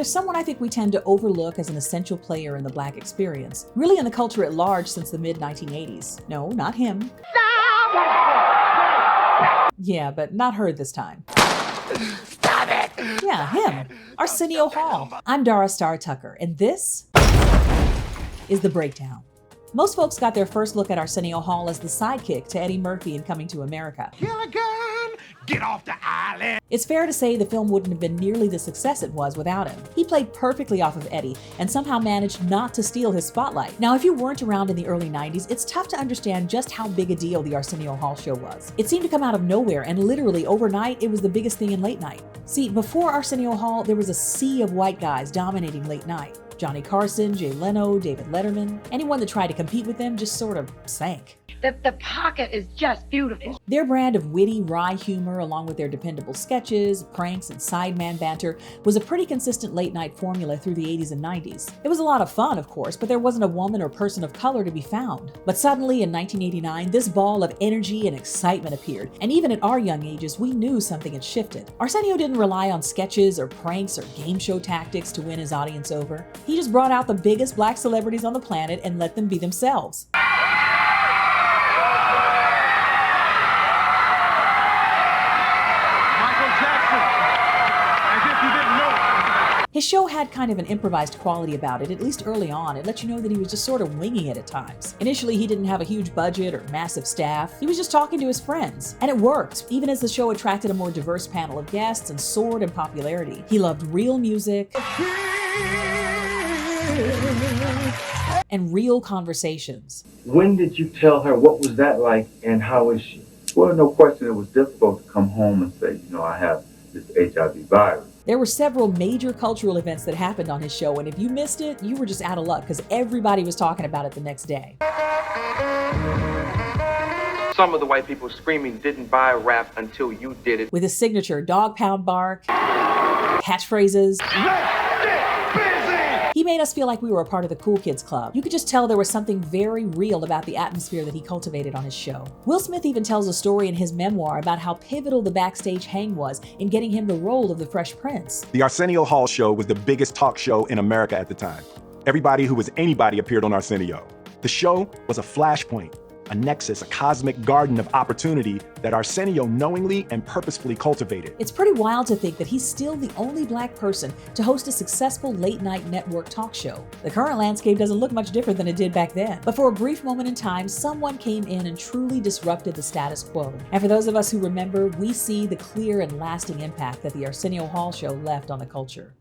there's someone I think we tend to overlook as an essential player in the Black experience, really in the culture at large since the mid-1980s. No, not him. Yeah, but not her this time. Stop it! Yeah, him. Arsenio Hall. I'm Dara Starr Tucker, and this is The Breakdown. Most folks got their first look at Arsenio Hall as the sidekick to Eddie Murphy in Coming to America. Kill a gun! Get off the island! It's fair to say the film wouldn't have been nearly the success it was without him. He played perfectly off of Eddie and somehow managed not to steal his spotlight. Now, if you weren't around in the early 90s, it's tough to understand just how big a deal the Arsenio Hall show was. It seemed to come out of nowhere, and literally overnight, it was the biggest thing in late night. See, before Arsenio Hall, there was a sea of white guys dominating late night. Johnny Carson, Jay Leno, David Letterman. Anyone that tried to compete with them just sort of sank. The pocket is just beautiful. Their brand of witty, wry humor, along with their dependable sketches, pranks, and sideman banter, was a pretty consistent late-night formula through the 80s and 90s. It was a lot of fun, of course, but there wasn't a woman or person of color to be found. But suddenly, in 1989, this ball of energy and excitement appeared, and even at our young ages, we knew something had shifted. Arsenio didn't rely on sketches or pranks or game show tactics to win his audience over. He just brought out the biggest Black celebrities on the planet and let them be themselves. His show had kind of an improvised quality about it, at least early on. It let you know that he was just sort of winging it at times. Initially, he didn't have a huge budget or massive staff. He was just talking to his friends. And it worked, even as the show attracted a more diverse panel of guests and soared in popularity. He loved real music and real conversations. When did you tell her? What was that like, and how is she? Well, no question, it was difficult to come home and say, I have this HIV virus. There were several major cultural events that happened on his show, and if you missed it, you were just out of luck because everybody was talking about it the next day. Some of the white people screaming didn't buy rap until you did it. With his signature dog pound bark, catchphrases. He made us feel like we were a part of the cool kids club. You could just tell there was something very real about the atmosphere that he cultivated on his show. Will Smith even tells a story in his memoir about how pivotal the backstage hang was in getting him the role of the Fresh Prince. The Arsenio Hall show was the biggest talk show in America at the time. Everybody who was anybody appeared on Arsenio. The show was a flashpoint, a nexus, a cosmic garden of opportunity that Arsenio knowingly and purposefully cultivated. It's pretty wild to think that he's still the only Black person to host a successful late-night network talk show. The current landscape doesn't look much different than it did back then. But for a brief moment in time, someone came in and truly disrupted the status quo. And for those of us who remember, we see the clear and lasting impact that the Arsenio Hall show left on the culture.